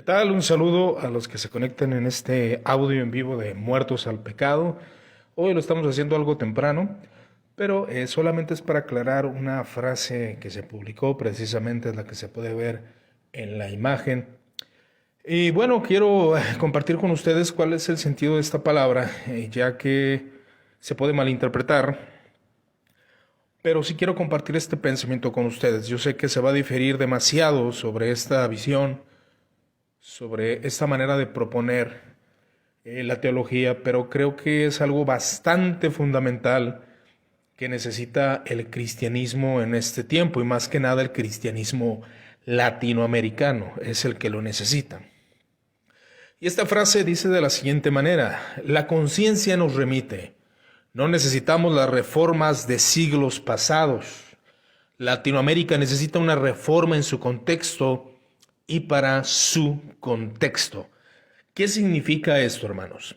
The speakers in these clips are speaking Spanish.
tal? Un saludo a los que se conectan en este audio en vivo de Muertos al Pecado. Hoy lo estamos haciendo algo temprano, pero solamente es para aclarar una frase que se publicó, precisamente es la que se puede ver en la imagen. Y bueno, quiero compartir con ustedes cuál es el sentido de esta palabra, ya que se puede malinterpretar. Pero sí quiero compartir este pensamiento con ustedes. Yo sé que se va a diferir demasiado sobre esta visión, sobre esta manera de proponer la teología, pero creo que es algo bastante fundamental que necesita el cristianismo en este tiempo, y más que nada el cristianismo latinoamericano es el que lo necesita. Y esta frase dice de la siguiente manera: la conciencia nos remite. No necesitamos las reformas de siglos pasados. Latinoamérica necesita una reforma en su contexto y para su contexto. ¿Qué significa esto, hermanos?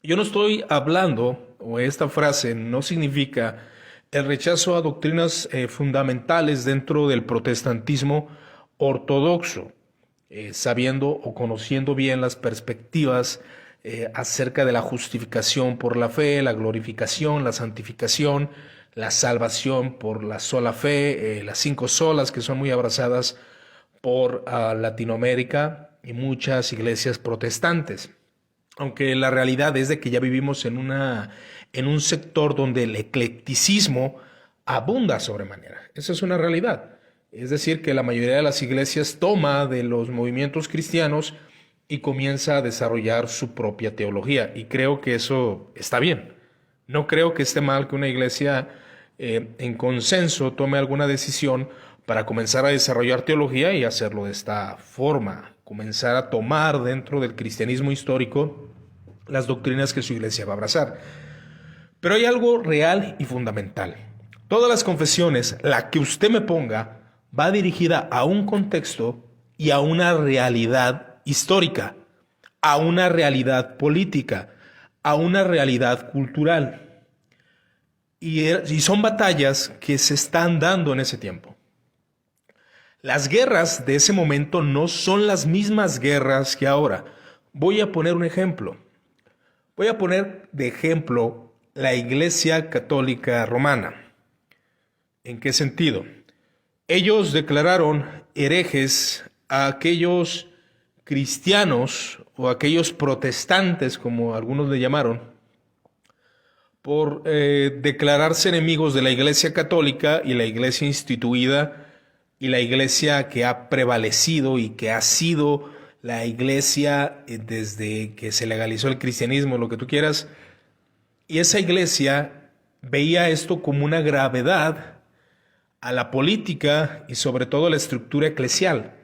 Yo no estoy hablando, o esta frase no significa el rechazo a doctrinas fundamentales dentro del protestantismo ortodoxo, sabiendo o conociendo bien las perspectivas acerca de la justificación por la fe, la glorificación, la santificación, la salvación por la sola fe, las 5 solas que son muy abrazadas por Latinoamérica y muchas iglesias protestantes. Aunque la realidad es de que ya vivimos en un sector donde el eclecticismo abunda sobremanera. Esa es una realidad. Es decir, que la mayoría de las iglesias toma de los movimientos cristianos y comienza a desarrollar su propia teología. Y creo que eso está bien. No creo que esté mal que una iglesia en consenso tome alguna decisión para comenzar a desarrollar teología y hacerlo de esta forma. Comenzar a tomar dentro del cristianismo histórico las doctrinas que su iglesia va a abrazar. Pero hay algo real y fundamental. Todas las confesiones, la que usted me ponga, va dirigida a un contexto y a una realidad histórica, a una realidad política, a una realidad cultural. Y son batallas que se están dando en ese tiempo. Las guerras de ese momento no son las mismas guerras que ahora. Voy a poner un ejemplo. Voy a poner de ejemplo la Iglesia Católica Romana. ¿En qué sentido? Ellos declararon herejes a aquellos cristianos o aquellos protestantes, como algunos le llamaron, por declararse enemigos de la Iglesia Católica y la Iglesia instituida y la Iglesia que ha prevalecido y que ha sido la Iglesia desde que se legalizó el cristianismo, lo que tú quieras. Y esa Iglesia veía esto como una gravedad a la política y sobre todo a la estructura eclesial,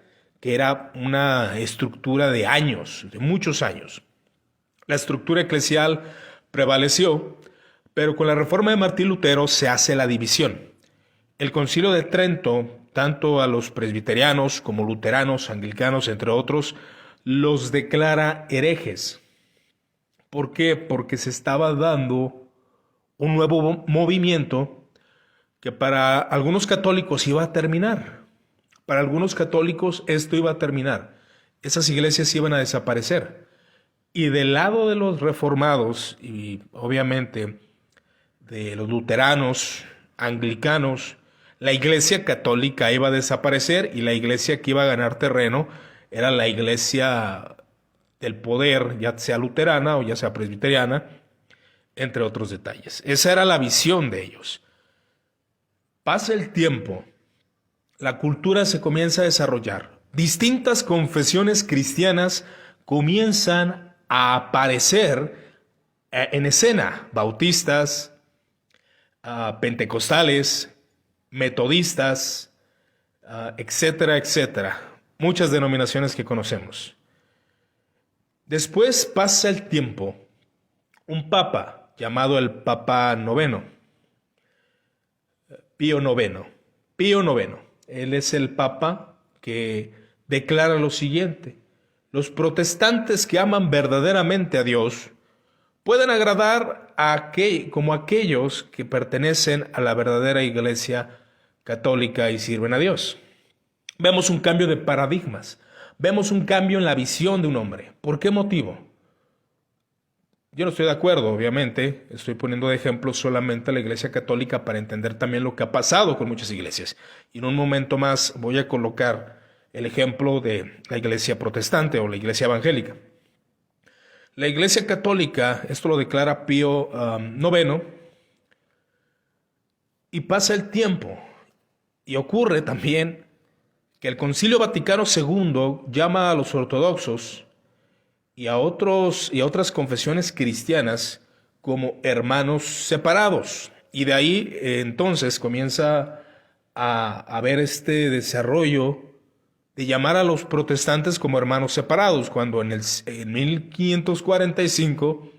que era una estructura de años, de muchos años. La estructura eclesial prevaleció, pero con la reforma de Martín Lutero se hace la división. El Concilio de Trento, tanto a los presbiterianos como luteranos, anglicanos, entre otros, los declara herejes. ¿Por qué? Porque se estaba dando un nuevo movimiento que para algunos católicos iba a terminar. Para algunos católicos esto iba a terminar. Esas iglesias iban a desaparecer. Y del lado de los reformados y obviamente de los luteranos, anglicanos, la iglesia católica iba a desaparecer y la iglesia que iba a ganar terreno era la iglesia del poder, ya sea luterana o ya sea presbiteriana, entre otros detalles. Esa era la visión de ellos. Pasa el tiempo, la cultura se comienza a desarrollar. Distintas confesiones cristianas comienzan a aparecer en escena. Bautistas, pentecostales, metodistas, etcétera, etcétera. Muchas denominaciones que conocemos. Después pasa el tiempo. Un papa llamado el Papa Noveno, Pío IX. Él es el papa que declara lo siguiente: los protestantes que aman verdaderamente a Dios pueden agradar como aquellos que pertenecen a la verdadera iglesia católica y sirven a Dios. Vemos un cambio de paradigmas. vemos un cambio en la visión de un hombre. ¿Por qué motivo? Yo no estoy de acuerdo, obviamente. Estoy poniendo de ejemplo solamente a la Iglesia Católica para entender también lo que ha pasado con muchas iglesias. Y en un momento más voy a colocar el ejemplo de la Iglesia Protestante o la Iglesia Evangélica. La Iglesia Católica, esto lo declara Pío IX, y pasa el tiempo. Y ocurre también que el Concilio Vaticano II llama a los ortodoxos y a otras confesiones cristianas como hermanos separados. Y de ahí entonces comienza a haber este desarrollo de llamar a los protestantes como hermanos separados, cuando en 1545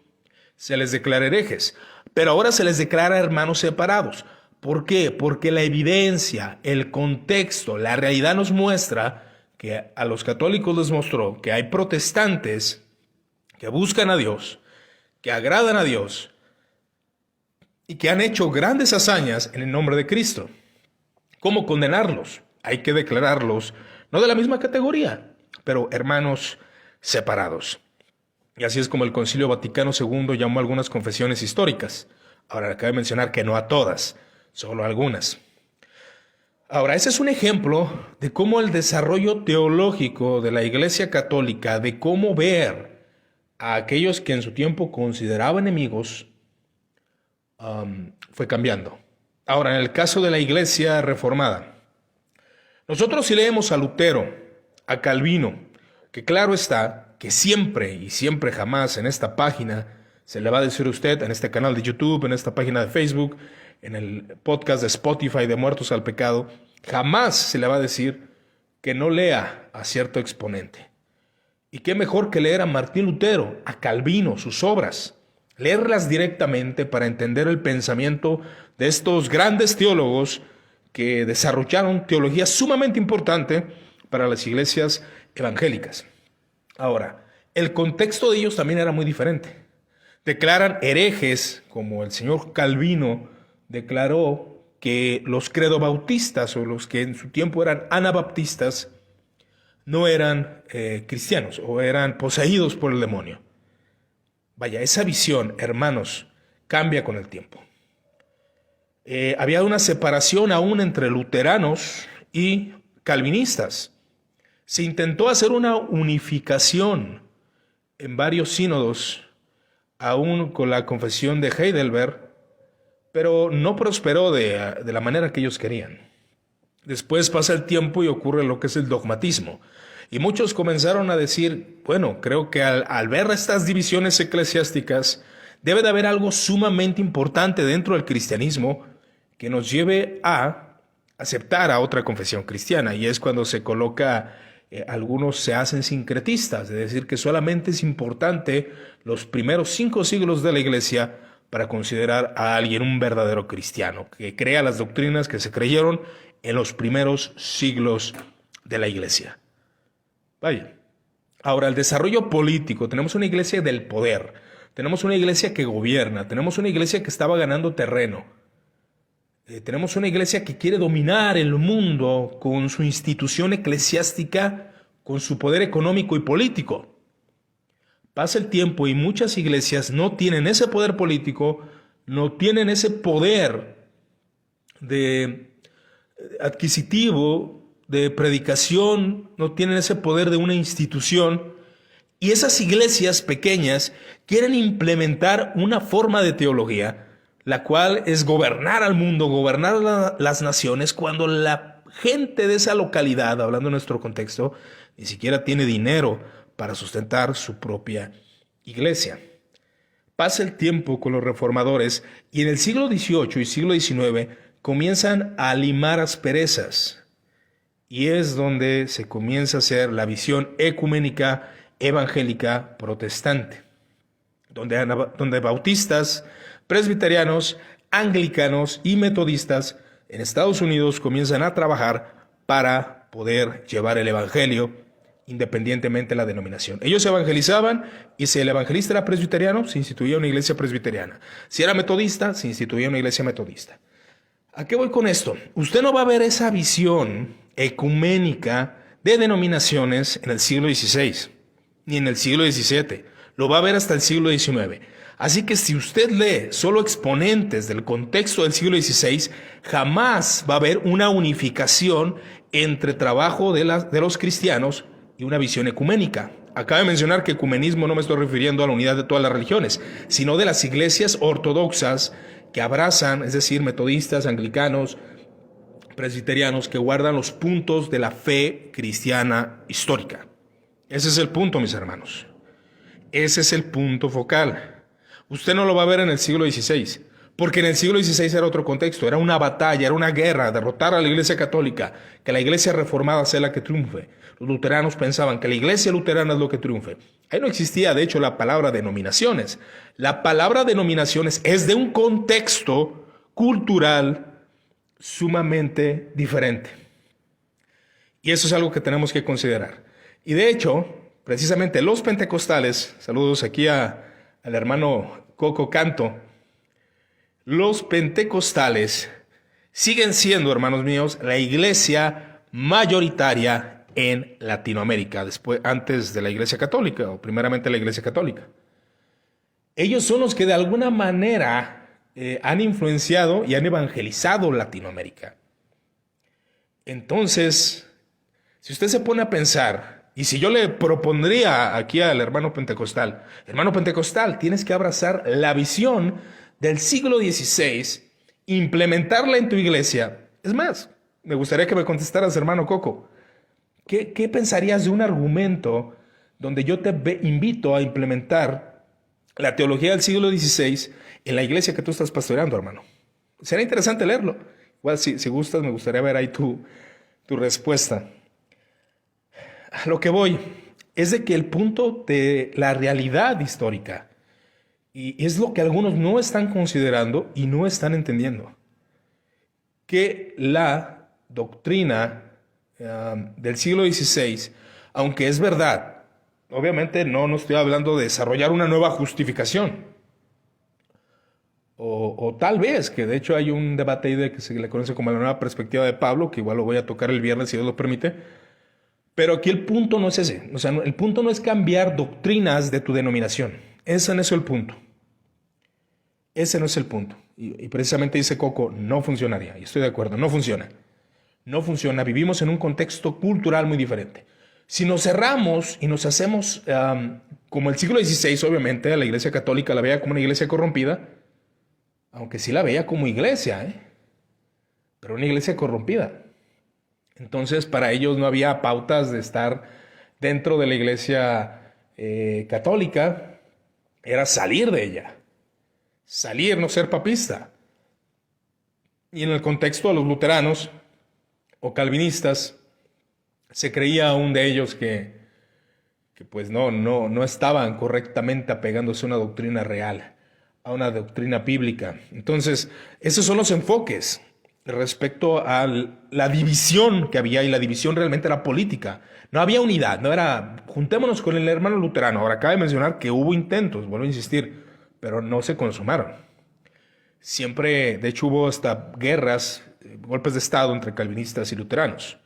se les declara herejes, pero ahora se les declara hermanos separados. ¿Por qué? Porque la evidencia, el contexto, la realidad nos muestra que a los católicos les mostró que hay protestantes que buscan a Dios, que agradan a Dios y que han hecho grandes hazañas en el nombre de Cristo. ¿Cómo condenarlos? Hay que declararlos, no de la misma categoría, pero hermanos separados. Y así es como el Concilio Vaticano II llamó a algunas confesiones históricas. Ahora, cabe mencionar que no a todas, solo algunas. Ahora, ese es un ejemplo de cómo el desarrollo teológico de la Iglesia Católica, de cómo ver a aquellos que en su tiempo consideraba enemigos, fue cambiando. Ahora, en el caso de la Iglesia Reformada, nosotros si leemos a Lutero, a Calvino, que claro está que siempre y siempre jamás en esta página se le va a decir a usted, en este canal de YouTube, en esta página de Facebook, en el podcast de Spotify de Muertos al Pecado, jamás se le va a decir que no lea a cierto exponente. Y qué mejor que leer a Martín Lutero, a Calvino, sus obras, leerlas directamente para entender el pensamiento de estos grandes teólogos que desarrollaron teología sumamente importante para las iglesias evangélicas. Ahora, el contexto de ellos también era muy diferente. Declaran herejes, como el señor Calvino declaró que los credobautistas o los que en su tiempo eran anabaptistas no eran cristianos o eran poseídos por el demonio. Vaya, esa visión, hermanos, cambia con el tiempo. Había una separación aún entre luteranos y calvinistas. Se intentó hacer una unificación en varios sínodos, aún con la confesión de Heidelberg, pero no prosperó de la manera que ellos querían. Después pasa el tiempo y ocurre lo que es el dogmatismo. Y muchos comenzaron a decir, bueno, creo que al ver estas divisiones eclesiásticas, debe de haber algo sumamente importante dentro del cristianismo que nos lleve a aceptar a otra confesión cristiana. Y es cuando se coloca, algunos se hacen sincretistas, es decir, que solamente es importante los primeros 5 siglos de la iglesia para considerar a alguien un verdadero cristiano, que crea las doctrinas que se creyeron en los primeros siglos de la iglesia. Vaya. Ahora, el desarrollo político. Tenemos una iglesia del poder. Tenemos una iglesia que gobierna. Tenemos una iglesia que estaba ganando terreno. Tenemos una iglesia que quiere dominar el mundo con su institución eclesiástica, con su poder económico y político. Pasa el tiempo y muchas iglesias no tienen ese poder político, no tienen ese poder adquisitivo, de predicación, no tienen ese poder de una institución. Y esas iglesias pequeñas quieren implementar una forma de teología, la cual es gobernar al mundo, gobernar las naciones, cuando la gente de esa localidad, hablando en nuestro contexto, ni siquiera tiene dinero para sustentar su propia iglesia. Pasa el tiempo con los reformadores y en el siglo XVIII y siglo XIX comienzan a limar asperezas. Y es donde se comienza a hacer la visión ecuménica evangélica protestante, donde bautistas, presbiterianos, anglicanos y metodistas en Estados Unidos comienzan a trabajar para poder llevar el evangelio independientemente de la denominación. Ellos evangelizaban y si el evangelista era presbiteriano, se instituía una iglesia presbiteriana. Si era metodista, se instituía una iglesia metodista. ¿A qué voy con esto? Usted no va a ver esa visión ecuménica de denominaciones en el siglo XVI, ni en el siglo XVII. Lo va a ver hasta el siglo XIX. Así que si usted lee solo exponentes del contexto del siglo XVI, jamás va a haber una unificación entre trabajo de los cristianos y una visión ecuménica. Acabo de mencionar que ecumenismo no me estoy refiriendo a la unidad de todas las religiones, sino de las iglesias ortodoxas que abrazan, es decir, metodistas, anglicanos, presbiterianos, que guardan los puntos de la fe cristiana histórica. Ese es el punto, mis hermanos. Ese es el punto focal. Usted no lo va a ver en el siglo XVI, porque en el siglo XVI era otro contexto, era una batalla, era una guerra, derrotar a la Iglesia Católica, que la Iglesia Reformada sea la que triunfe. Los luteranos pensaban que la Iglesia luterana es lo que triunfe. Ahí no existía, de hecho, la palabra denominaciones. La palabra denominaciones es de un contexto cultural sumamente diferente. Y eso es algo que tenemos que considerar. Y de hecho, precisamente los pentecostales, saludos aquí al hermano Coco Canto, los pentecostales siguen siendo, hermanos míos, la iglesia mayoritaria en Latinoamérica, antes de la Iglesia Católica, o primeramente la Iglesia Católica. Ellos son los que de alguna manera han influenciado y han evangelizado Latinoamérica. Entonces, si usted se pone a pensar, y si yo le propondría aquí al hermano pentecostal, tienes que abrazar la visión del siglo XVI, implementarla en tu iglesia. Es más, me gustaría que me contestaras, hermano Coco, ¿qué pensarías de un argumento donde yo te invito a implementar la teología del siglo XVI en la iglesia que tú estás pastoreando, hermano? Sería interesante leerlo. Igual, si gustas, me gustaría ver ahí tu respuesta. A lo que voy es de que el punto de la realidad histórica, y es lo que algunos no están considerando y no están entendiendo, que la doctrina del siglo XVI, aunque es verdad, obviamente no estoy hablando de desarrollar una nueva justificación, o tal vez, que de hecho hay un debate ahí de que se le conoce como la nueva perspectiva de Pablo, que igual lo voy a tocar el viernes si Dios lo permite, pero aquí el punto no es ese. O sea, el punto no es cambiar doctrinas de tu denominación. Ese no es el punto. Ese no es el punto. Y precisamente dice Coco, no funcionaría. Y estoy de acuerdo, no funciona. No funciona. Vivimos en un contexto cultural muy diferente. Si nos cerramos y nos hacemos como el siglo XVI, obviamente, la Iglesia Católica la veía como una iglesia corrompida, aunque sí la veía como iglesia, pero una iglesia corrompida. Entonces, para ellos no había pautas de estar dentro de la iglesia católica, era salir de ella, salir, no ser papista. Y en el contexto de los luteranos o calvinistas, se creía aún de ellos que pues no estaban correctamente apegándose a una doctrina real, a una doctrina bíblica. Entonces, esos son los enfoques respecto a la división que había, y la división realmente era política. No había unidad, no era juntémonos con el hermano luterano. Ahora cabe mencionar que hubo intentos, vuelvo a insistir, pero no se consumaron. Siempre, de hecho, hubo hasta guerras, golpes de estado entre calvinistas y luteranos.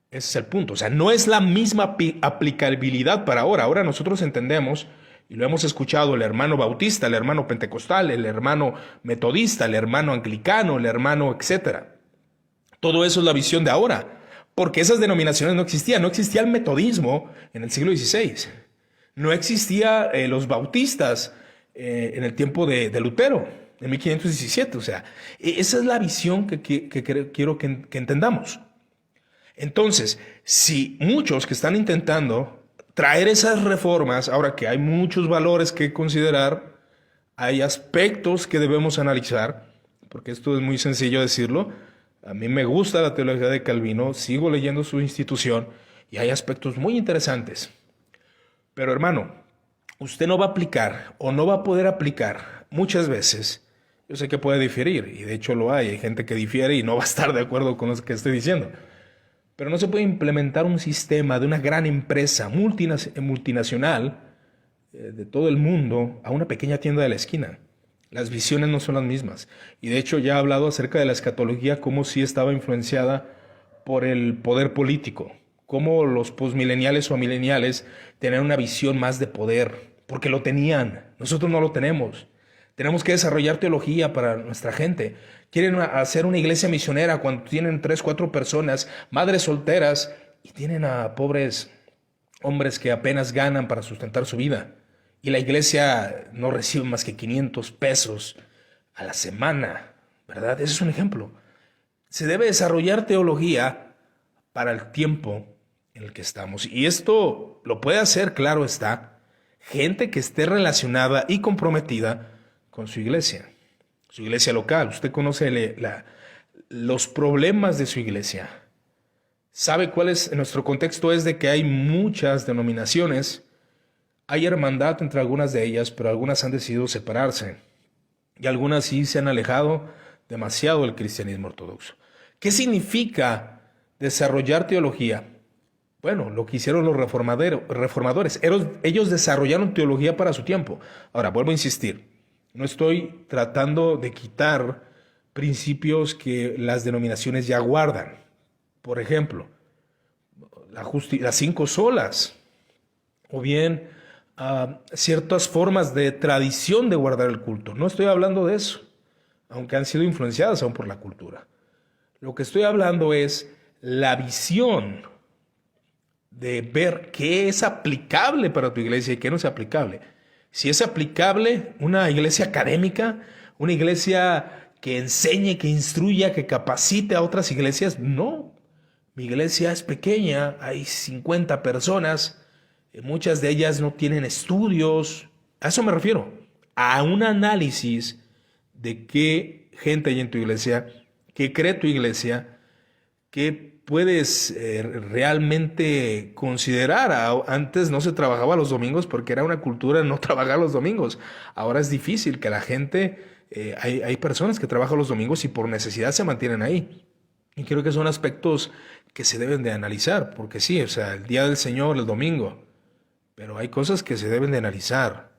Ese es el punto. O sea, no es la misma aplicabilidad para ahora. Ahora nosotros entendemos, y lo hemos escuchado, el hermano bautista, el hermano pentecostal, el hermano metodista, el hermano anglicano, el hermano etcétera. Todo eso es la visión de ahora, porque esas denominaciones no existían. No existía el metodismo en el siglo XVI. No existía los bautistas en el tiempo de Lutero, en 1517. O sea, esa es la visión que quiero que entendamos. Entonces, si muchos que están intentando traer esas reformas, ahora que hay muchos valores que considerar, hay aspectos que debemos analizar, porque esto es muy sencillo decirlo. A mí me gusta la teología de Calvino, sigo leyendo su institución y hay aspectos muy interesantes. Pero hermano, usted no va a aplicar o no va a poder aplicar muchas veces. Yo sé que puede diferir, y de hecho lo hay gente que difiere y no va a estar de acuerdo con lo que estoy diciendo. Pero no se puede implementar un sistema de una gran empresa multinacional de todo el mundo a una pequeña tienda de la esquina. Las visiones no son las mismas. Y de hecho ya he hablado acerca de la escatología como si estaba influenciada por el poder político. cómo los postmileniales o mileniales tenían una visión más de poder, porque lo tenían. Nosotros no lo tenemos. Tenemos que desarrollar teología para nuestra gente. Quieren hacer una iglesia misionera cuando tienen 3, 4 personas, madres solteras, y tienen a pobres hombres que apenas ganan para sustentar su vida. Y la iglesia no recibe más que 500 pesos a la semana, ¿verdad? Ese es un ejemplo. Se debe desarrollar teología para el tiempo en el que estamos. Y esto lo puede hacer, claro está, gente que esté relacionada y comprometida con su iglesia local. Usted conoce los problemas de su iglesia. Sabe cuál es, nuestro contexto es de que hay muchas denominaciones, hay hermandad entre algunas de ellas, pero algunas han decidido separarse y algunas sí se han alejado demasiado del cristianismo ortodoxo. ¿Qué significa desarrollar teología? Bueno, lo que hicieron los reformadores. Ellos desarrollaron teología para su tiempo. Ahora, vuelvo a insistir, no estoy tratando de quitar principios que las denominaciones ya guardan. Por ejemplo, las 5 solas, o bien ciertas formas de tradición de guardar el culto. No estoy hablando de eso, aunque han sido influenciadas aún por la cultura. Lo que estoy hablando es la visión de ver qué es aplicable para tu iglesia y qué no es aplicable. Si es aplicable una iglesia académica, una iglesia que enseñe, que instruya, que capacite a otras iglesias, no. Mi iglesia es pequeña, hay 50 personas, muchas de ellas no tienen estudios. A eso me refiero, a un análisis de qué gente hay en tu iglesia, qué cree tu iglesia, qué puedes realmente considerar. Antes no se trabajaba los domingos porque era una cultura no trabajar los domingos. Ahora es difícil que la gente, hay personas que trabajan los domingos y por necesidad se mantienen ahí. Y creo que son aspectos que se deben de analizar, porque sí, o sea, el día del Señor, el domingo, pero hay cosas que se deben de analizar.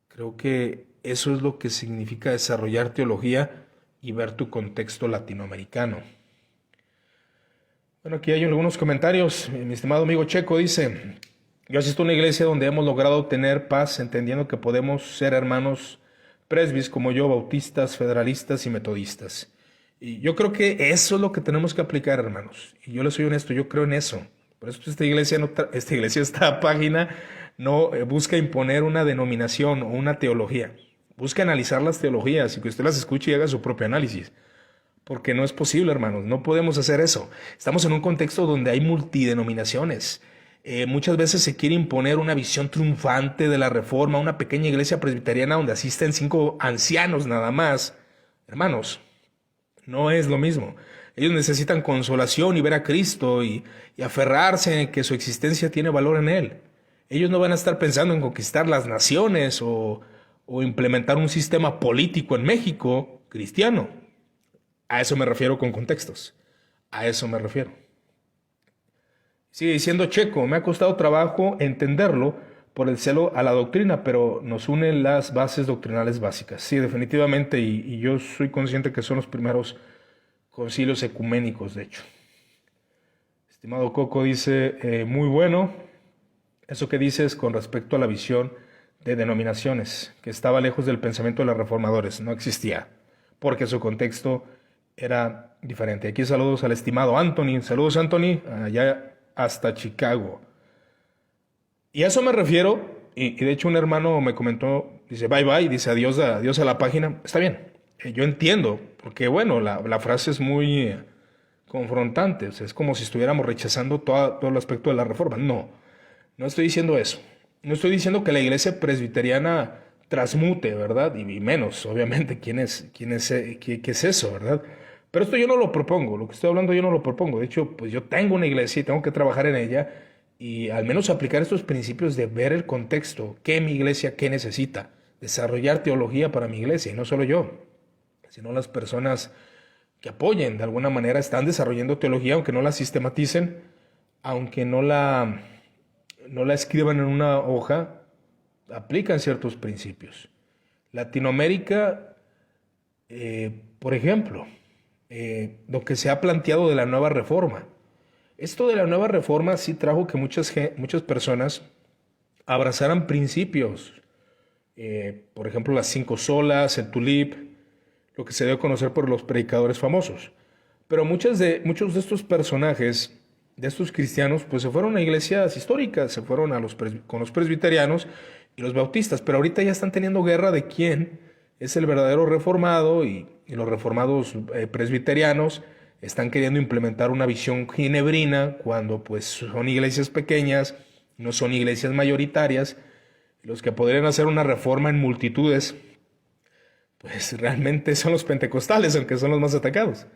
Creo que eso es lo que significa desarrollar teología y ver tu contexto latinoamericano. Bueno, aquí hay algunos comentarios. Mi estimado amigo Checo dice: yo asisto a una iglesia donde hemos logrado obtener paz, entendiendo que podemos ser hermanos presbis como yo, bautistas, federalistas y metodistas. Y yo creo que eso es lo que tenemos que aplicar, hermanos. Y yo les soy honesto, yo creo en eso. Por eso esta página no busca imponer una denominación o una teología. Busca analizar las teologías y que usted las escuche y haga su propio análisis. Porque no es posible, hermanos, no podemos hacer eso. Estamos en un contexto donde hay multidenominaciones. Muchas veces se quiere imponer una visión triunfante de la reforma, una pequeña iglesia presbiteriana donde asisten 5 ancianos nada más. Hermanos, no es lo mismo. Ellos necesitan consolación y ver a Cristo y aferrarse en que su existencia tiene valor en Él. Ellos no van a estar pensando en conquistar las naciones o implementar un sistema político en México cristiano. A eso me refiero con contextos. A eso me refiero. Sigue diciendo Checo: me ha costado trabajo entenderlo por el celo a la doctrina, pero nos unen las bases doctrinales básicas. Sí, definitivamente, y yo soy consciente que son los primeros concilios ecuménicos, de hecho. Estimado Coco dice: muy bueno eso que dices con respecto a la visión de denominaciones, que estaba lejos del pensamiento de los reformadores, no existía, porque su contexto era diferente. Aquí saludos al estimado Anthony. Saludos, Anthony, allá hasta Chicago. Y a eso me refiero, y de hecho un hermano me comentó, dice bye bye, dice adiós a la página. Está bien, yo entiendo, porque bueno, la frase es muy confrontante. O sea, es como si estuviéramos rechazando todo el aspecto de la reforma. No estoy diciendo eso. No estoy diciendo que la iglesia presbiteriana transmute, ¿verdad? Y menos, obviamente, ¿qué es eso, verdad? Pero esto yo no lo propongo, lo que estoy hablando yo no lo propongo. De hecho, pues yo tengo una iglesia y tengo que trabajar en ella y al menos aplicar estos principios de ver el contexto, qué mi iglesia, qué necesita, desarrollar teología para mi iglesia, y no solo yo, sino las personas que apoyen, de alguna manera están desarrollando teología, aunque no la sistematicen, aunque no la escriban en una hoja, aplican ciertos principios. Latinoamérica, por ejemplo, lo que se ha planteado de la nueva reforma. Esto de la nueva reforma sí trajo que muchas personas abrazaran principios, por ejemplo, las cinco solas, el tulip, lo que se dio a conocer por los predicadores famosos. Pero muchos de estos personajes, de estos cristianos, pues se fueron a iglesias históricas, se fueron con los presbiterianos y los bautistas, pero ahorita ya están teniendo guerra de quién es el verdadero reformado y los reformados presbiterianos están queriendo implementar una visión ginebrina cuando pues son iglesias pequeñas, no son iglesias mayoritarias. Los que podrían hacer una reforma en multitudes, pues realmente son los pentecostales, aunque son los más atacados.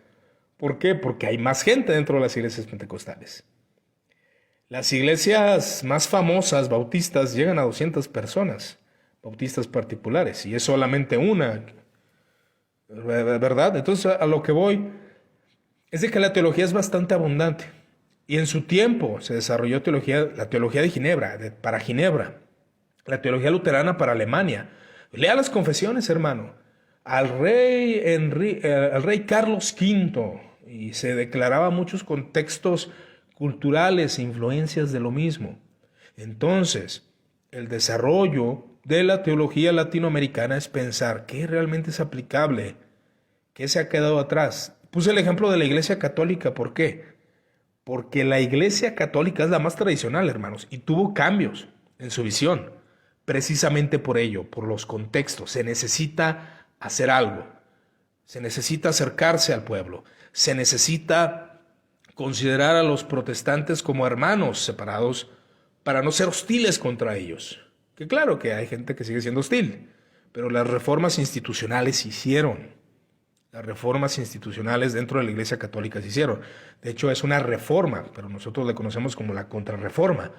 ¿Por qué? Porque hay más gente dentro de las iglesias pentecostales. Las iglesias más famosas, bautistas, llegan a 200 personas, bautistas particulares, y es solamente una, ¿verdad? Entonces a lo que voy es de que la teología es bastante abundante. Y en su tiempo se desarrolló la teología de Ginebra, para Ginebra, la teología luterana para Alemania. Lea las confesiones, hermano. Al rey Carlos V, y se declaraba muchos contextos culturales e influencias de lo mismo. Entonces, el desarrollo de la teología latinoamericana es pensar qué realmente es aplicable, qué se ha quedado atrás. Puse el ejemplo de la Iglesia Católica, ¿por qué? Porque la Iglesia Católica es la más tradicional, hermanos, y tuvo cambios en su visión. Precisamente por ello, por los contextos, se necesita hacer algo. Se necesita acercarse al pueblo. Se necesita considerar a los protestantes como hermanos separados para no ser hostiles contra ellos. Que claro que hay gente que sigue siendo hostil, pero las reformas institucionales se hicieron. Las reformas institucionales dentro de la Iglesia Católica se hicieron. De hecho, es una reforma, pero nosotros le conocemos como la contrarreforma.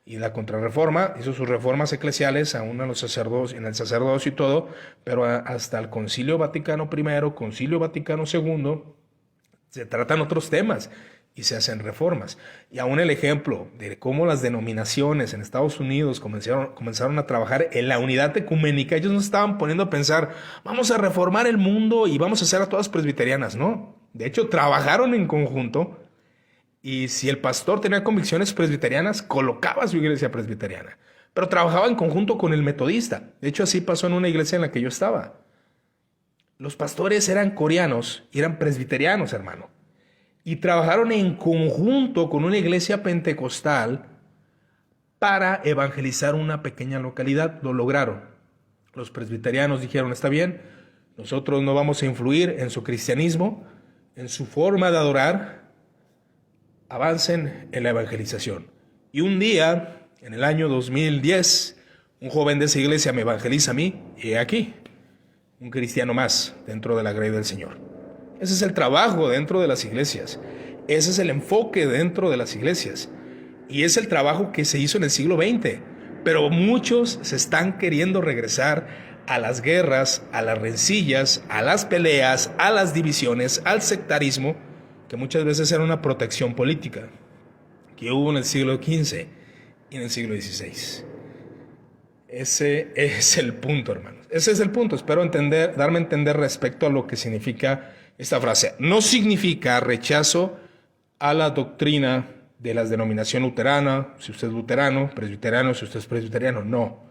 Y la contrarreforma hizo sus reformas eclesiales aún en el sacerdocio y todo, pero hasta el Concilio Vaticano I, Concilio Vaticano II, se tratan otros temas y se hacen reformas. Y aún el ejemplo de cómo las denominaciones en Estados Unidos comenzaron a trabajar en la unidad ecuménica. Ellos no estaban poniendo a pensar, vamos a reformar el mundo y vamos a hacer a todas presbiterianas, no. De hecho, trabajaron en conjunto. Y si el pastor tenía convicciones presbiterianas, colocaba su iglesia presbiteriana. Pero trabajaba en conjunto con el metodista. De hecho, así pasó en una iglesia en la que yo estaba. Los pastores eran coreanos y eran presbiterianos, hermano. Y trabajaron en conjunto con una iglesia pentecostal para evangelizar una pequeña localidad. Lo lograron. Los presbiterianos dijeron, está bien, nosotros no vamos a influir en su cristianismo, en su forma de adorar. Avancen en la evangelización. Y un día, en el año 2010, un joven de esa iglesia me evangeliza a mí, y aquí, un cristiano más dentro de la grey del Señor. Ese es el trabajo dentro de las iglesias. Ese es el enfoque dentro de las iglesias. Y es el trabajo que se hizo en el siglo XX. Pero muchos se están queriendo regresar a las guerras, a las rencillas, a las peleas, a las divisiones, al sectarismo, que muchas veces era una protección política que hubo en el siglo XV y en el siglo XVI. Ese es el punto, hermanos. Ese es el punto. Espero darme a entender respecto a lo que significa esta frase. No significa rechazo a la doctrina de la denominación luterana, si usted es luterano, presbiteriano, si usted es presbiteriano. No,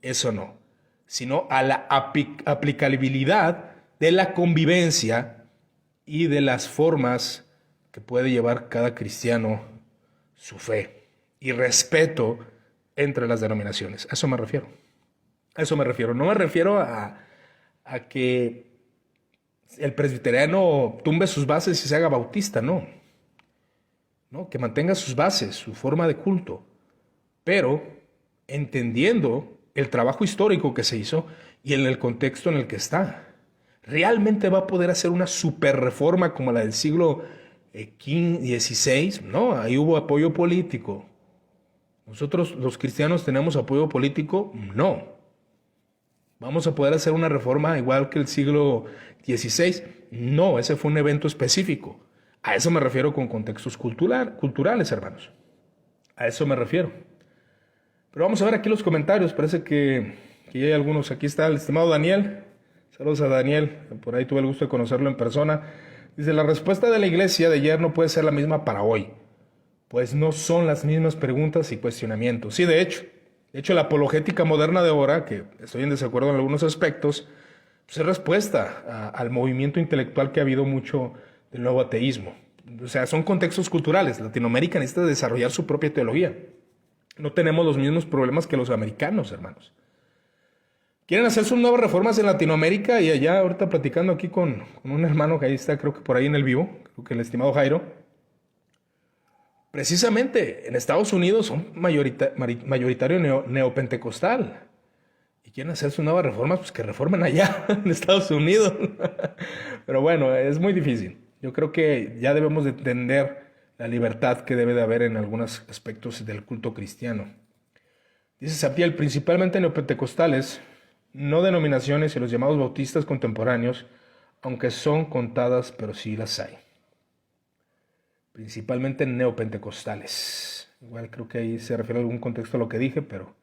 eso no. Sino a la aplicabilidad de la convivencia y de las formas que puede llevar cada cristiano su fe y respeto entre las denominaciones. A eso me refiero. A eso me refiero. No me refiero a que el presbiteriano tumbe sus bases y se haga bautista, no. No, que mantenga sus bases, su forma de culto, pero entendiendo el trabajo histórico que se hizo y en el contexto en el que está. ¿Realmente va a poder hacer una super reforma como la del siglo XVI? No, ahí hubo apoyo político. ¿Nosotros los cristianos tenemos apoyo político? No. ¿Vamos a poder hacer una reforma igual que el siglo XVI? No, ese fue un evento específico. A eso me refiero con contextos culturales, hermanos. A eso me refiero. Pero vamos a ver aquí los comentarios. Parece que ya hay algunos. Aquí está el estimado Daniel. Saludos a Daniel, por ahí tuve el gusto de conocerlo en persona. Dice, la respuesta de la iglesia de ayer no puede ser la misma para hoy. pues no son las mismas preguntas y cuestionamientos. Sí, de hecho la apologética moderna de ahora, que estoy en desacuerdo en algunos aspectos, pues es respuesta al movimiento intelectual que ha habido mucho del nuevo ateísmo. O sea, son contextos culturales. Latinoamérica necesita desarrollar su propia teología. No tenemos los mismos problemas que los americanos, hermanos. Quieren hacer sus nuevas reformas en Latinoamérica y allá, ahorita platicando aquí con un hermano que ahí está, creo que por ahí en el vivo, creo que el estimado Jairo. Precisamente en Estados Unidos son mayoritario neopentecostal. Y quieren hacer sus nuevas reformas, pues que reformen allá, en Estados Unidos. Pero bueno, es muy difícil. Yo creo que ya debemos de entender la libertad que debe de haber en algunos aspectos del culto cristiano. Dice Sabdiel, principalmente neopentecostales, no denominaciones y los llamados bautistas contemporáneos, aunque son contadas, pero sí las hay. Principalmente neopentecostales. Igual creo que ahí se refiere a algún contexto a lo que dije, pero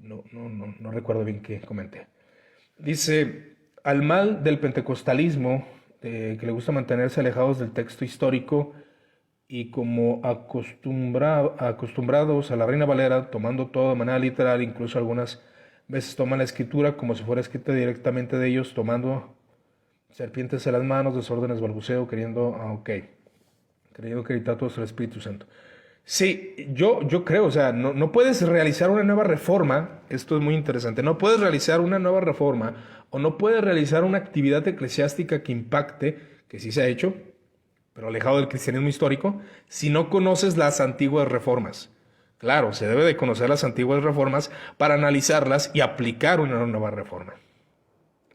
no recuerdo bien qué comenté. Dice, al mal del pentecostalismo, que le gusta mantenerse alejados del texto histórico y como acostumbrados a la Reina Valera, tomando todo de manera literal, incluso algunas veces toman la escritura como si fuera escrita directamente de ellos, tomando serpientes en las manos, desórdenes, balbuceo, creyendo acreditar todo el Espíritu Santo. Sí, yo creo, o sea, no puedes realizar una nueva reforma, esto es muy interesante, no puedes realizar una nueva reforma o no puedes realizar una actividad eclesiástica que impacte, que sí se ha hecho, pero alejado del cristianismo histórico, si no conoces las antiguas reformas. Claro, se debe de conocer las antiguas reformas para analizarlas y aplicar una nueva reforma.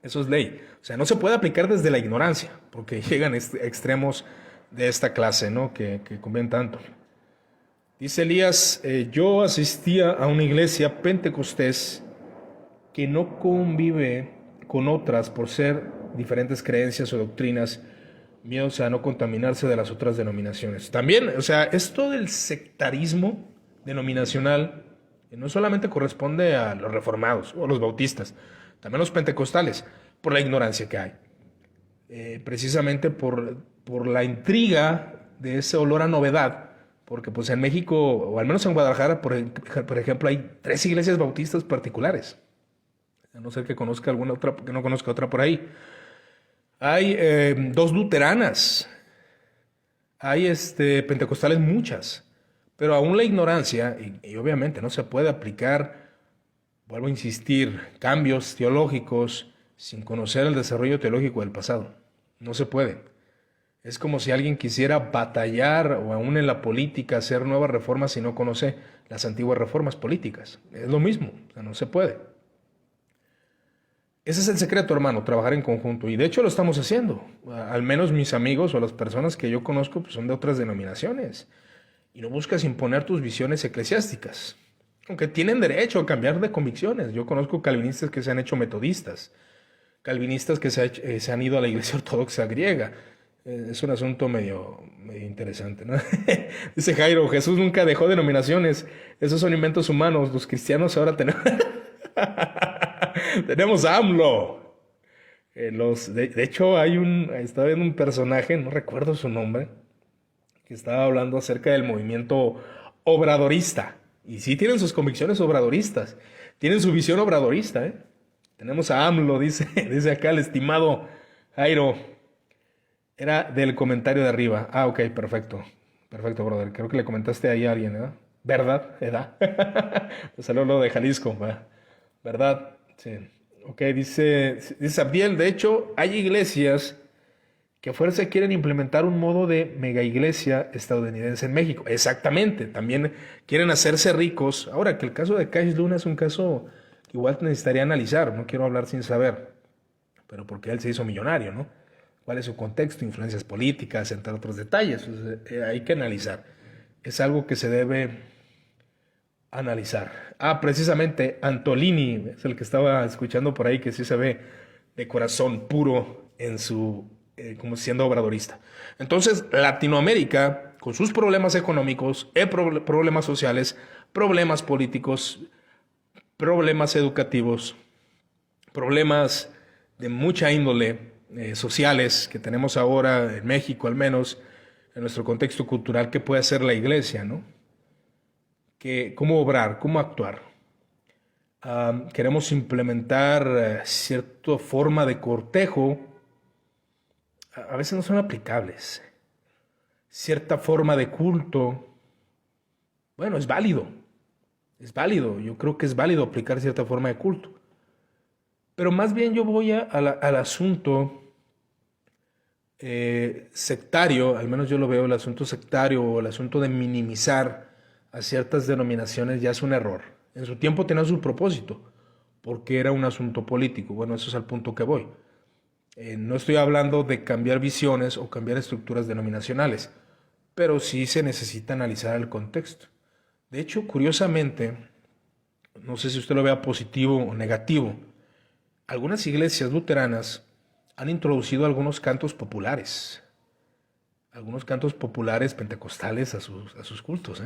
Eso es ley. O sea, no se puede aplicar desde la ignorancia, porque llegan extremos de esta clase, ¿no? Que convienen tanto. Dice Elías, yo asistía a una iglesia pentecostés que no convive con otras por ser diferentes creencias o doctrinas, miedos a no contaminarse de las otras denominaciones. También, o sea, esto del sectarismo denominacional no solamente corresponde a los reformados o a los bautistas, también a los pentecostales, por la ignorancia que hay. Precisamente por la intriga de ese olor a novedad, porque pues en México, o al menos en Guadalajara, por ejemplo, hay 3 iglesias bautistas particulares, a no ser que conozca alguna otra, que no conozca otra por ahí. Hay 2 luteranas, hay pentecostales muchas, pero aún la ignorancia, y obviamente no se puede aplicar, vuelvo a insistir, cambios teológicos sin conocer el desarrollo teológico del pasado. No se puede. Es como si alguien quisiera batallar o aún en la política hacer nuevas reformas si no conoce las antiguas reformas políticas. Es lo mismo, o sea, no se puede. Ese es el secreto, hermano, trabajar en conjunto. Y de hecho lo estamos haciendo. Al menos mis amigos o las personas que yo conozco pues, son de otras denominaciones. Y no buscas imponer tus visiones eclesiásticas. Aunque tienen derecho a cambiar de convicciones. Yo conozco calvinistas que se han hecho metodistas. Calvinistas que se han ido a la iglesia ortodoxa griega. Es un asunto medio interesante, ¿no? Dice Jairo, Jesús nunca dejó denominaciones. Esos son inventos humanos. Los cristianos ahora tenemos... tenemos AMLO. De hecho, estaba viendo un personaje, no recuerdo su nombre, que estaba hablando acerca del movimiento obradorista. Y sí tienen sus convicciones obradoristas. Tienen su visión obradorista, ¿eh? Tenemos a AMLO, dice acá el estimado Jairo. Era del comentario de arriba. Ah, ok, perfecto. Perfecto, brother. Creo que le comentaste ahí a alguien, ¿verdad? ¿Verdad? ¿Verdad? Pues salió lo de Jalisco, ¿verdad? Sí. Ok, dice Abdiel, de hecho, hay iglesias que a fuerza quieren implementar un modo de mega iglesia estadounidense en México. Exactamente, también quieren hacerse ricos. Ahora, que el caso de Cash Luna es un caso que igual necesitaría analizar, no quiero hablar sin saber, pero porque él se hizo millonario, ¿no? ¿Cuál es su contexto, influencias políticas, entre otros detalles? Hay que analizar. Es algo que se debe analizar. Precisamente Antolini es el que estaba escuchando por ahí, que sí se ve de corazón puro en su, como siendo obradorista. Entonces, Latinoamérica, con sus problemas económicos, problemas sociales, problemas políticos, problemas educativos, problemas de mucha índole, sociales que tenemos ahora en México al menos, en nuestro contexto cultural, qué puede hacer la iglesia, ¿no? Cómo obrar, cómo actuar. Queremos implementar cierta forma de cortejo, a veces no son aplicables. Cierta forma de culto, bueno, es válido, yo creo que es válido aplicar cierta forma de culto. Pero más bien yo voy al asunto sectario, al menos yo lo veo, el asunto sectario o el asunto de minimizar a ciertas denominaciones ya es un error. En su tiempo tenía su propósito, porque era un asunto político. Bueno, eso es al punto que voy. No estoy hablando de cambiar visiones o cambiar estructuras denominacionales, pero sí se necesita analizar el contexto. De hecho, curiosamente, no sé si usted lo vea positivo o negativo, algunas iglesias luteranas han introducido algunos cantos populares pentecostales a sus cultos.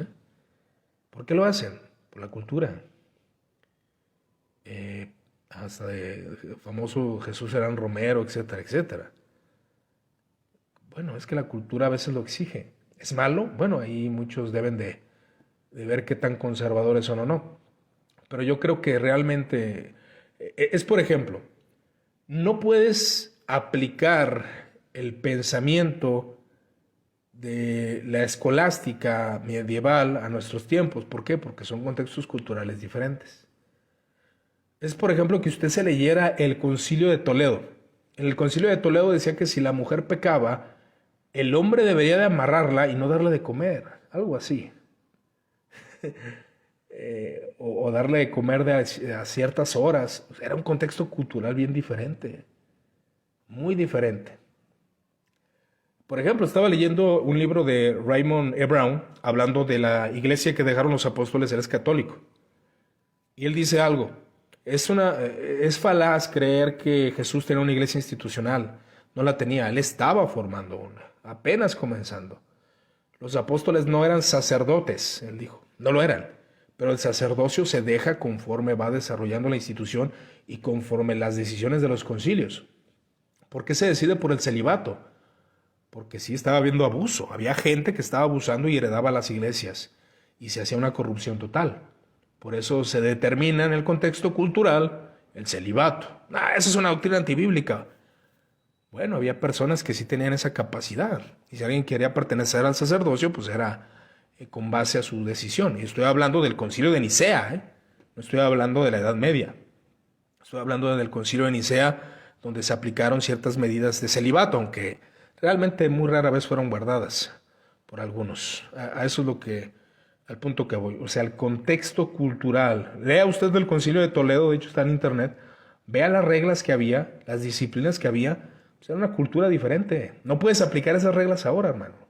¿Por qué lo hacen? Por la cultura. Hasta de famoso Jesús Serán Romero, etcétera, etcétera. Bueno, es que la cultura a veces lo exige. ¿Es malo? Bueno, ahí muchos deben de ver qué tan conservadores son o no. Pero yo creo que realmente es, por ejemplo, no puedes aplicar el pensamiento de la escolástica medieval a nuestros tiempos. ¿Por qué? Porque son contextos culturales diferentes. Es, por ejemplo, que usted se leyera el Concilio de Toledo. En el Concilio de Toledo decía que si la mujer pecaba, el hombre debería de amarrarla y no darle de comer, algo así. O darle de comer a ciertas horas. Era un contexto cultural bien diferente, muy diferente. Por ejemplo, estaba leyendo un libro de Raymond E. Brown hablando de la iglesia que dejaron los apóstoles, él es católico. Y él dice algo, es falaz creer que Jesús tenía una iglesia institucional. No la tenía, él estaba formando una, apenas comenzando. Los apóstoles no eran sacerdotes, él dijo, no lo eran. Pero el sacerdocio se deja conforme va desarrollando la institución y conforme las decisiones de los concilios. ¿Por qué se decide por el celibato? Porque sí estaba habiendo abuso. Había gente que estaba abusando y heredaba las iglesias. Y se hacía una corrupción total. Por eso se determina en el contexto cultural el celibato. Esa es una doctrina antibíblica. Bueno, había personas que sí tenían esa capacidad. Y si alguien quería pertenecer al sacerdocio, pues era con base a su decisión. Y estoy hablando del Concilio de Nicea, no estoy hablando de la Edad Media. Estoy hablando del Concilio de Nicea, donde se aplicaron ciertas medidas de celibato, aunque realmente muy rara vez fueron guardadas por algunos. A eso es al punto que voy. O sea, el contexto cultural. Lea usted del Concilio de Toledo, de hecho está en internet. Vea las reglas que había, las disciplinas que había. Pues era una cultura diferente. No puedes aplicar esas reglas ahora, hermano.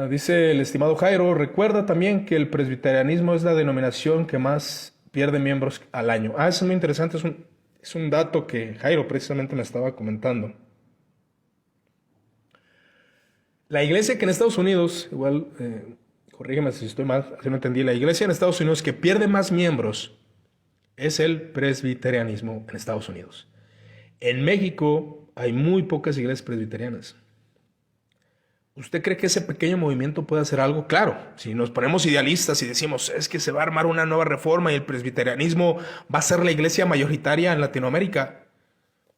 Dice el estimado Jairo, recuerda también que el presbiterianismo es la denominación que más pierde miembros al año. Eso es muy interesante, es un dato que Jairo precisamente me estaba comentando. La iglesia que en Estados Unidos, igual, corrígeme si estoy mal, si no entendí, la iglesia en Estados Unidos que pierde más miembros es el presbiterianismo en Estados Unidos. En México hay muy pocas iglesias presbiterianas. ¿Usted cree que ese pequeño movimiento puede hacer algo? Claro, si nos ponemos idealistas y decimos, es que se va a armar una nueva reforma y el presbiterianismo va a ser la iglesia mayoritaria en Latinoamérica.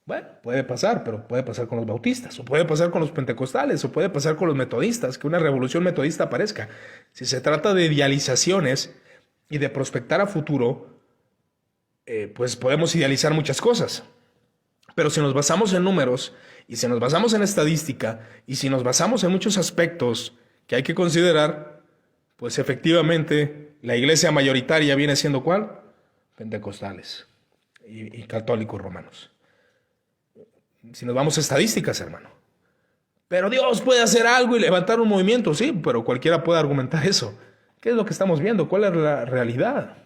Bueno, puede pasar, pero puede pasar con los bautistas, o puede pasar con los pentecostales, o puede pasar con los metodistas, que una revolución metodista aparezca. Si se trata de idealizaciones y de prospectar a futuro, pues podemos idealizar muchas cosas. Pero si nos basamos en números, y si nos basamos en estadística, y si nos basamos en muchos aspectos que hay que considerar, pues efectivamente la iglesia mayoritaria viene siendo ¿cuál? Pentecostales y católicos romanos. Si nos vamos a estadísticas, hermano. Pero Dios puede hacer algo y levantar un movimiento, sí, pero cualquiera puede argumentar eso. ¿Qué es lo que estamos viendo? ¿Cuál es la realidad?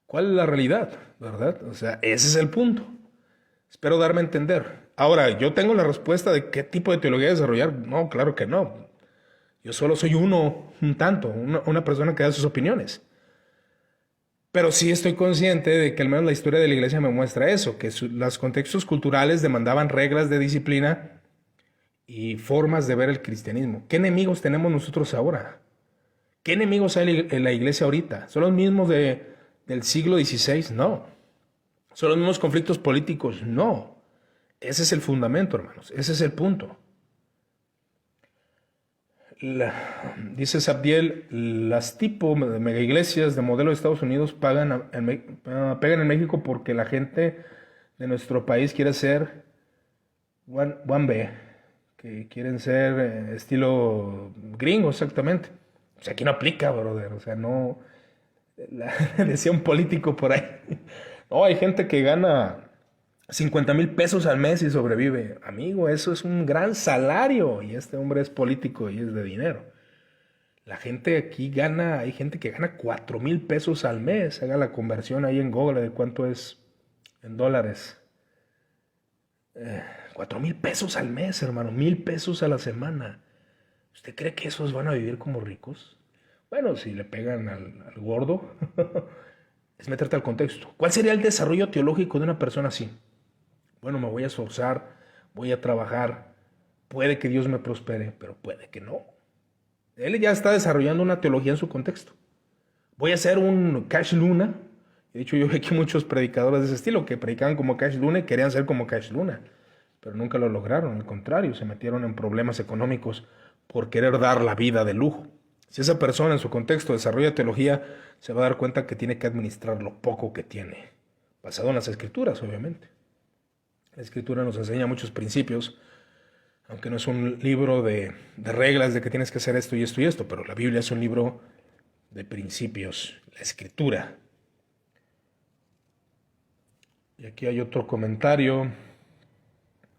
¿Cuál es la realidad? ¿Verdad? O sea, ese es el punto. Espero darme a entender. Ahora, ¿yo tengo la respuesta de qué tipo de teología desarrollar? No, claro que no. Yo solo soy una persona que da sus opiniones. Pero sí estoy consciente de que al menos la historia de la iglesia me muestra eso, que los contextos culturales demandaban reglas de disciplina y formas de ver el cristianismo. ¿Qué enemigos tenemos nosotros ahora? ¿Qué enemigos hay en la iglesia ahorita? ¿Son los mismos del siglo XVI? No. ¿Son los mismos conflictos políticos? No. Ese es el fundamento, hermanos. Ese es el punto. Dice Sabdiel, las tipo de mega iglesias de modelo de Estados Unidos pegan en México porque la gente de nuestro país quiere ser one B, que quieren ser estilo gringo, exactamente. O sea, aquí no aplica, brother. O sea, no. Decía un político por ahí. No, hay gente que gana 50,000 pesos al mes y sobrevive. Amigo, eso es un gran salario. Y este hombre es político y es de dinero. La gente aquí gana, hay gente que gana 4,000 pesos al mes. Haga la conversión ahí en Google de cuánto es en dólares. 4,000 pesos al mes, hermano. 1,000 pesos a la semana. ¿Usted cree que esos van a vivir como ricos? Bueno, si le pegan al gordo, es meterte al contexto. ¿Cuál sería el desarrollo teológico de una persona así? Bueno, me voy a esforzar, voy a trabajar, puede que Dios me prospere, pero puede que no. Él ya está desarrollando una teología en su contexto. Voy a ser un Cash Luna. De hecho, yo vi aquí muchos predicadores de ese estilo que predicaban como Cash Luna y querían ser como Cash Luna, pero nunca lo lograron. Al contrario, se metieron en problemas económicos por querer dar la vida de lujo. Si esa persona en su contexto desarrolla teología, se va a dar cuenta que tiene que administrar lo poco que tiene, basado en las escrituras, obviamente. La escritura nos enseña muchos principios, aunque no es un libro de reglas de que tienes que hacer esto y esto y esto, pero la Biblia es un libro de principios, la escritura. Y aquí hay otro comentario.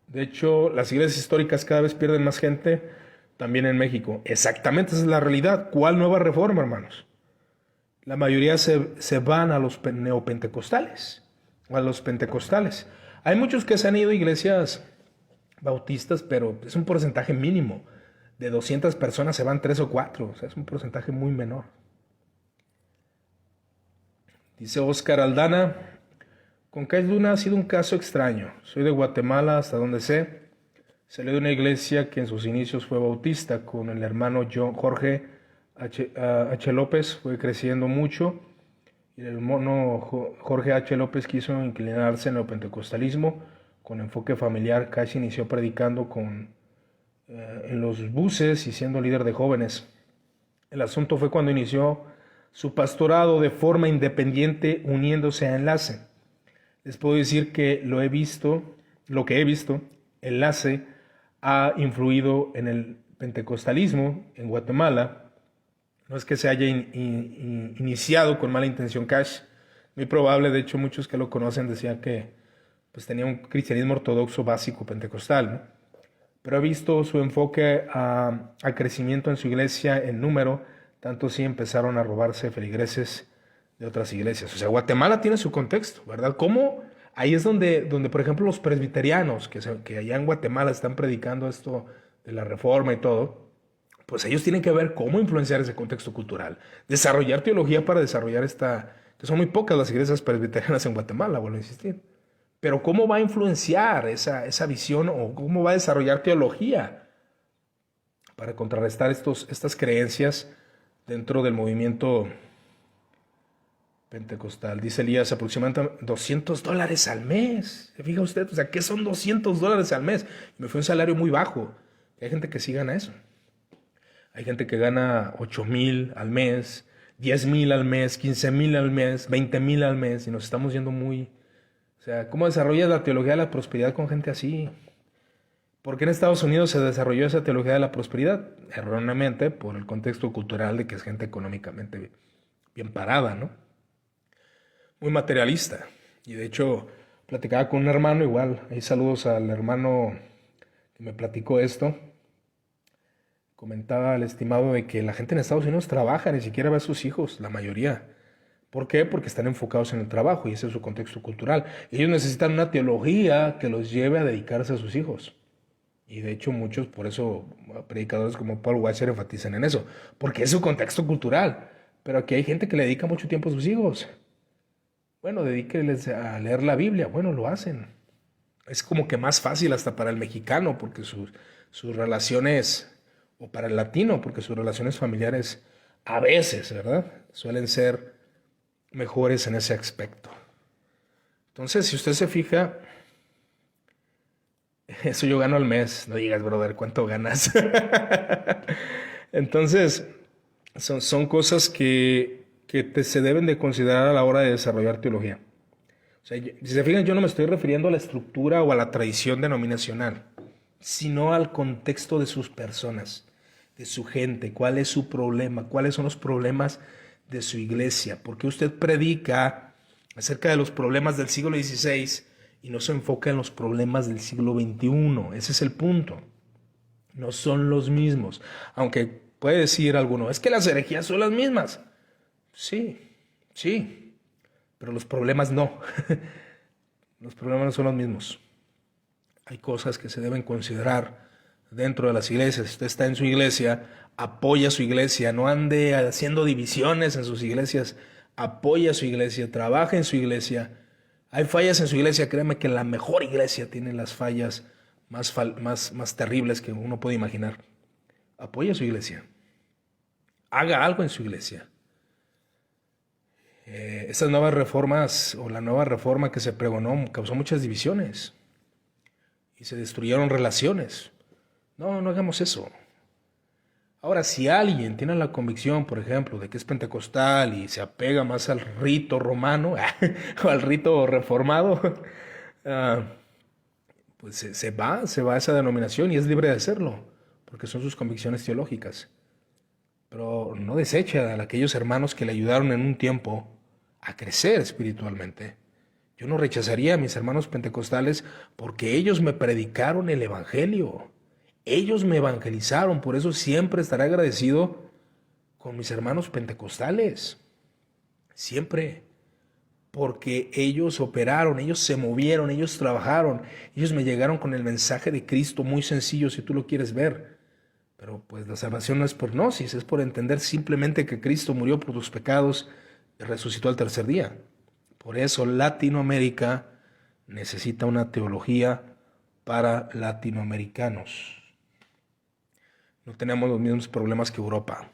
De hecho, las iglesias históricas cada vez pierden más gente, también en México. Exactamente, esa es la realidad. ¿Cuál nueva reforma, hermanos? La mayoría se van a los neopentecostales, o a los pentecostales. Hay muchos que se han ido a iglesias bautistas, pero es un porcentaje mínimo. De 200 personas se van 3 o 4, o sea, es un porcentaje muy menor. Dice Oscar Aldana, con Cash Luna ha sido un caso extraño. Soy de Guatemala, hasta donde sé. Salió de una iglesia que en sus inicios fue bautista, con el hermano Jorge H. López, fue creciendo mucho, y el hermano Jorge H. López quiso inclinarse en el pentecostalismo con enfoque familiar. Casi inició predicando en los buses y siendo líder de jóvenes. El asunto fue cuando inició su pastorado de forma independiente, uniéndose a Enlace. Les puedo decir que lo que he visto, Enlace ha influido en el pentecostalismo en Guatemala. No es que se haya iniciado con mala intención Cash, muy probable. De hecho, muchos que lo conocen decían que pues, tenía un cristianismo ortodoxo básico pentecostal, ¿no? Pero he visto su enfoque a crecimiento en su iglesia en número, tanto sí empezaron a robarse feligreses de otras iglesias. O sea, Guatemala tiene su contexto, ¿verdad? ¿Cómo? Ahí es donde por ejemplo, los presbiterianos que allá en Guatemala están predicando esto de la reforma y todo, pues ellos tienen que ver cómo influenciar ese contexto cultural, desarrollar teología para desarrollar que son muy pocas las iglesias presbiterianas en Guatemala, vuelvo a insistir, pero cómo va a influenciar esa visión o cómo va a desarrollar teología para contrarrestar estas creencias dentro del movimiento pentecostal. Dice Elías, aproximadamente $200 al mes. ¿Se fija usted? O sea, ¿qué son $200 al mes? Me fue un salario muy bajo. Hay gente que sí gana eso. Hay gente que gana 8,000 al mes, 10,000 al mes, 15,000 al mes, 20,000 al mes, y nos estamos yendo muy... O sea, ¿cómo desarrollas la teología de la prosperidad con gente así? ¿Por qué en Estados Unidos se desarrolló esa teología de la prosperidad? Erróneamente, por el contexto cultural de que es gente económicamente bien parada, ¿no? Muy materialista. Y de hecho, platicaba con un hermano igual. Ahí saludos al hermano que me platicó esto. Comentaba al estimado de que la gente en Estados Unidos trabaja, ni siquiera ve a sus hijos, la mayoría. ¿Por qué? Porque están enfocados en el trabajo y ese es su contexto cultural. Ellos necesitan una teología que los lleve a dedicarse a sus hijos. Y de hecho muchos, por eso predicadores como Paul Washer enfatizan en eso, porque es su contexto cultural. Pero aquí hay gente que le dedica mucho tiempo a sus hijos. Bueno, dedíquenles a leer la Biblia. Bueno, lo hacen. Es como que más fácil hasta para el mexicano, porque sus relaciones, o para el latino, porque sus relaciones familiares a veces, ¿verdad? Suelen ser mejores en ese aspecto. Entonces, si usted se fija, eso yo gano al mes. No digas, brother, ¿cuánto ganas? Entonces, son cosas que se deben de considerar a la hora de desarrollar teología. O sea, si se fijan, yo no me estoy refiriendo a la estructura o a la tradición denominacional, sino al contexto de sus personas, de su gente, cuál es su problema, cuáles son los problemas de su iglesia. ¿Por qué usted predica acerca de los problemas del siglo XVI y no se enfoca en los problemas del siglo XXI? Ese es el punto. No son los mismos. Aunque puede decir alguno, es que las herejías son las mismas. Sí, sí, pero los problemas no. Los problemas no son los mismos. Hay cosas que se deben considerar dentro de las iglesias. Si usted está en su iglesia, apoya a su iglesia, no ande haciendo divisiones en sus iglesias, apoya a su iglesia, trabaja en su iglesia. Hay fallas en su iglesia, créeme que la mejor iglesia tiene las fallas más terribles que uno puede imaginar. Apoya a su iglesia, haga algo en su iglesia. Estas nuevas reformas o la nueva reforma que se pregonó causó muchas divisiones y se destruyeron relaciones. No, no hagamos eso. Ahora, si alguien tiene la convicción, por ejemplo, de que es pentecostal y se apega más al rito romano o al rito reformado, pues se va a esa denominación y es libre de hacerlo, porque son sus convicciones teológicas. Pero no desecha a aquellos hermanos que le ayudaron en un tiempo a crecer espiritualmente. Yo no rechazaría a mis hermanos pentecostales porque ellos me predicaron el evangelio. Ellos me evangelizaron, por eso siempre estaré agradecido con mis hermanos pentecostales. Siempre. Porque ellos operaron, ellos se movieron, ellos trabajaron, ellos me llegaron con el mensaje de Cristo muy sencillo si tú lo quieres ver. Pero pues la salvación no es por gnosis, es por entender simplemente que Cristo murió por tus pecados y resucitó al tercer día. Por eso Latinoamérica necesita una teología para latinoamericanos. No tenemos los mismos problemas que Europa.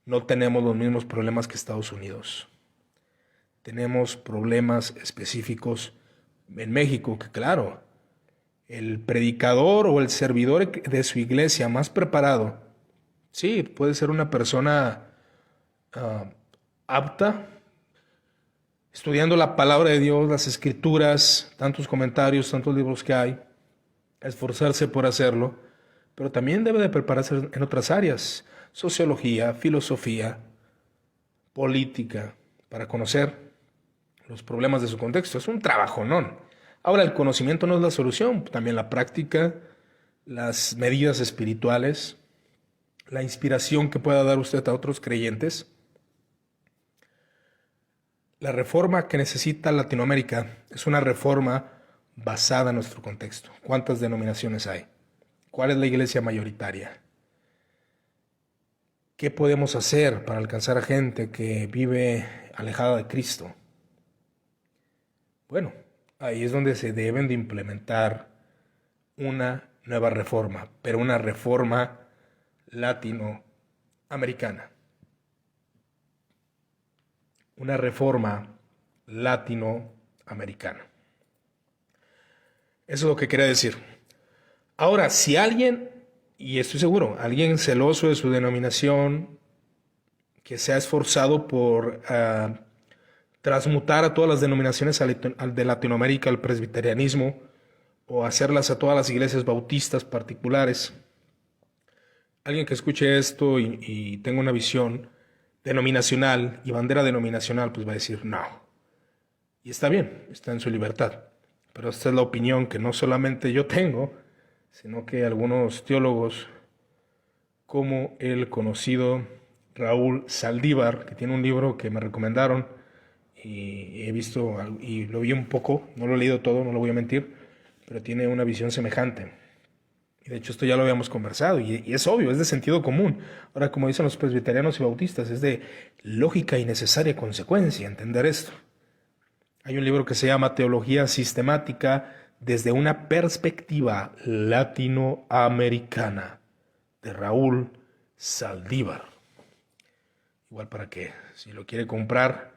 No tenemos los mismos problemas que Estados Unidos. Tenemos problemas específicos en México, que claro, el predicador o el servidor de su iglesia más preparado, sí, puede ser una persona apta, estudiando la palabra de Dios, las escrituras, tantos comentarios, tantos libros que hay, esforzarse por hacerlo, pero también debe de prepararse en otras áreas, sociología, filosofía, política, para conocer los problemas de su contexto. Es un trabajonón. Ahora, el conocimiento no es la solución, también la práctica, las medidas espirituales, la inspiración que pueda dar usted a otros creyentes. La reforma que necesita Latinoamérica es una reforma basada en nuestro contexto. ¿Cuántas denominaciones hay? ¿Cuál es la iglesia mayoritaria? ¿Qué podemos hacer para alcanzar a gente que vive alejada de Cristo? Bueno, ahí es donde se deben de implementar una nueva reforma, pero una reforma latinoamericana. Una reforma latinoamericana. Eso es lo que quería decir. Ahora, si alguien, y estoy seguro, alguien celoso de su denominación, que se ha esforzado por transmutar a todas las denominaciones de Latinoamérica al presbiterianismo, o hacerlas a todas las iglesias bautistas particulares, alguien que escuche esto y tenga una visión denominacional y bandera denominacional, pues va a decir no. Y está bien, está en su libertad. Pero esta es la opinión que no solamente yo tengo, sino que algunos teólogos, como el conocido Raúl Saldívar, que tiene un libro que me recomendaron y he visto y lo vi un poco, no lo he leído todo, no lo voy a mentir, pero tiene una visión semejante. Y de hecho esto ya lo habíamos conversado y es obvio, es de sentido común. Ahora, como dicen los presbiterianos y bautistas, es de lógica y necesaria consecuencia entender esto. Hay un libro que se llama Teología Sistemática desde una perspectiva latinoamericana, de Raúl Saldívar. Igual para que si lo quiere comprar,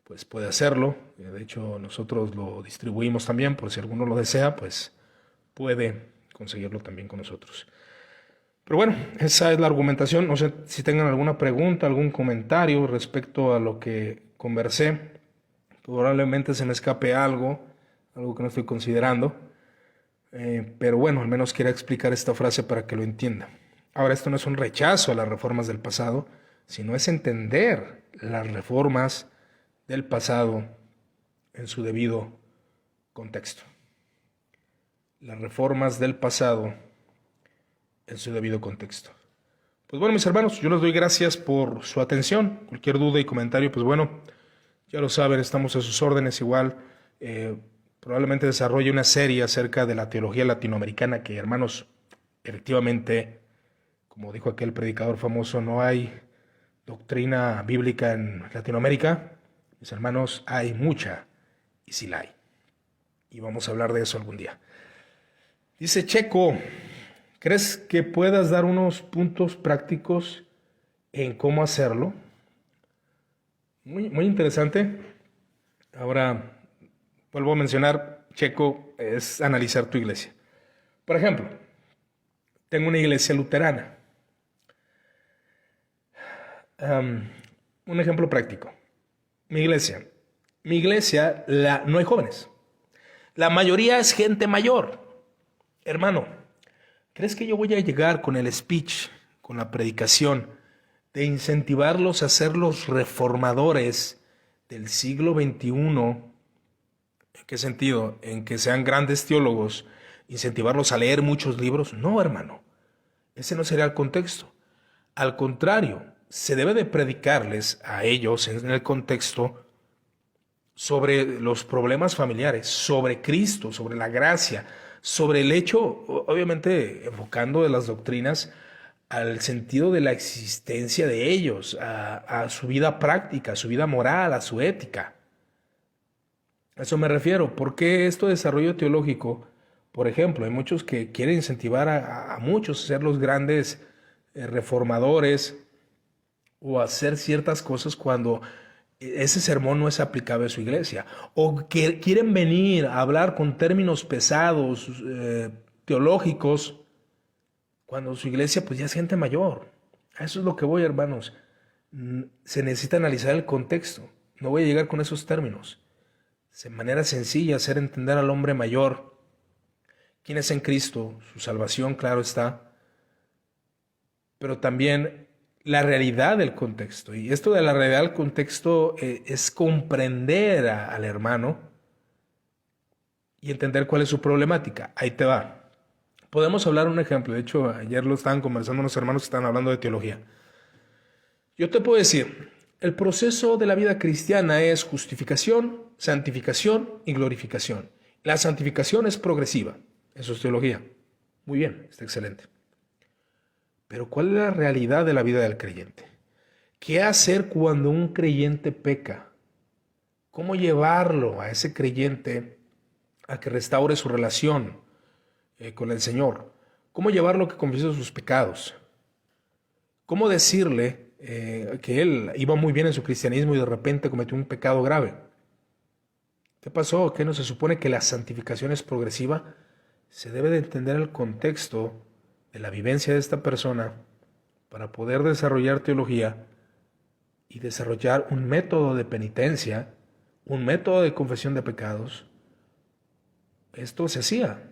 pues puede hacerlo. De hecho, nosotros lo distribuimos también, por si alguno lo desea, pues puede conseguirlo también con nosotros. Pero bueno, esa es la argumentación. No sé si tengan alguna pregunta, algún comentario respecto a lo que conversé. Probablemente se me escape algo que no estoy considerando. Pero bueno, al menos quería explicar esta frase para que lo entienda. Ahora, esto no es un rechazo a las reformas del pasado, sino es entender las reformas del pasado en su debido contexto. Las reformas del pasado en su debido contexto. Pues bueno, mis hermanos, yo les doy gracias por su atención. Cualquier duda y comentario, pues bueno, ya lo saben, estamos a sus órdenes igual. Probablemente desarrolle una serie acerca de la teología latinoamericana, que, hermanos, efectivamente, como dijo aquel predicador famoso, no hay doctrina bíblica en Latinoamérica. Mis hermanos, hay mucha, y sí la hay. Y vamos a hablar de eso algún día. Dice Checo, ¿crees que puedas dar unos puntos prácticos en cómo hacerlo? Muy interesante. Ahora, vuelvo a mencionar, Checo, es analizar tu iglesia. Por ejemplo, tengo una iglesia luterana. Un ejemplo práctico. Mi iglesia, no hay jóvenes. La mayoría es gente mayor. Hermano, ¿crees que yo voy a llegar con el speech, con la predicación, de incentivarlos a ser los reformadores del siglo XXI? ¿En qué sentido? ¿En que sean grandes teólogos? ¿Incentivarlos a leer muchos libros? No, hermano. Ese no sería el contexto. Al contrario, se debe de predicarles a ellos en el contexto sobre los problemas familiares, sobre Cristo, sobre la gracia, sobre el hecho, obviamente enfocando de las doctrinas al sentido de la existencia de ellos, a su vida práctica, a su vida moral, a su ética. A eso me refiero. ¿Por qué esto de desarrollo teológico? Por ejemplo, hay muchos que quieren incentivar a muchos a ser los grandes reformadores o a hacer ciertas cosas cuando ese sermón no es aplicable a su iglesia, o que quieren venir a hablar con términos pesados, teológicos, cuando su iglesia pues ya es gente mayor. A eso es lo que voy, hermanos. Se necesita analizar el contexto. No voy a llegar con esos términos. De manera sencilla, hacer entender al hombre mayor quién es en Cristo, su salvación, claro está, pero también la realidad del contexto. Y esto de la realidad del contexto es comprender al hermano y entender cuál es su problemática. Ahí te va. Podemos hablar un ejemplo. De hecho, ayer lo estaban conversando unos hermanos que estaban hablando de teología. Yo te puedo decir, el proceso de la vida cristiana es justificación, santificación y glorificación. La santificación es progresiva. Eso es teología. Muy bien, está excelente. Pero ¿cuál es la realidad de la vida del creyente? ¿Qué hacer cuando un creyente peca? ¿Cómo llevarlo a ese creyente a que restaure su relación con el Señor? ¿Cómo llevarlo a que confiese sus pecados? ¿Cómo decirle que él iba muy bien en su cristianismo y de repente cometió un pecado grave? ¿Qué pasó? ¿Qué no se supone que la santificación es progresiva? Se debe de entender el contexto de la vivencia de esta persona para poder desarrollar teología y desarrollar un método de penitencia, un método de confesión de pecados. Esto se hacía,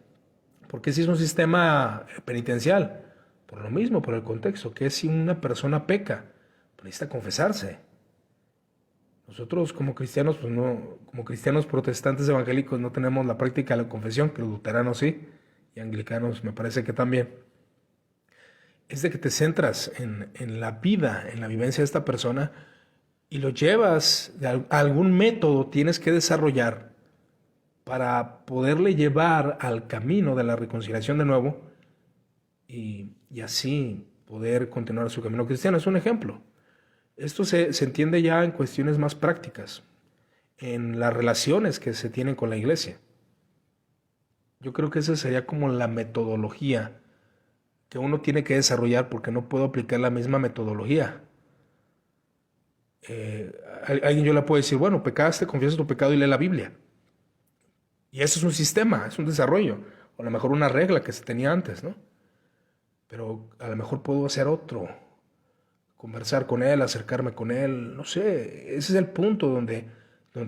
porque si es un sistema penitencial, por lo mismo, por el contexto, que es si una persona peca, pues necesita confesarse. Nosotros como cristianos, pues no, como cristianos protestantes evangélicos no tenemos la práctica de la confesión, que los luteranos sí, y anglicanos me parece que también. Es de que te centras en la vida, en la vivencia de esta persona y lo llevas, algún método tienes que desarrollar para poderle llevar al camino de la reconciliación de nuevo y así poder continuar su camino cristiano. Es un ejemplo. Esto se entiende ya en cuestiones más prácticas, en las relaciones que se tienen con la iglesia. Yo creo que esa sería como la metodología que uno tiene que desarrollar porque no puedo aplicar la misma metodología. Eh, Alguien yo le puedo decir, bueno, pecaste, confiesa tu pecado y lee la Biblia. Y eso es un sistema, es un desarrollo. O a lo mejor una regla que se tenía antes, ¿no? Pero a lo mejor puedo hacer otro. Conversar con él, acercarme con él, no sé. Ese es el punto donde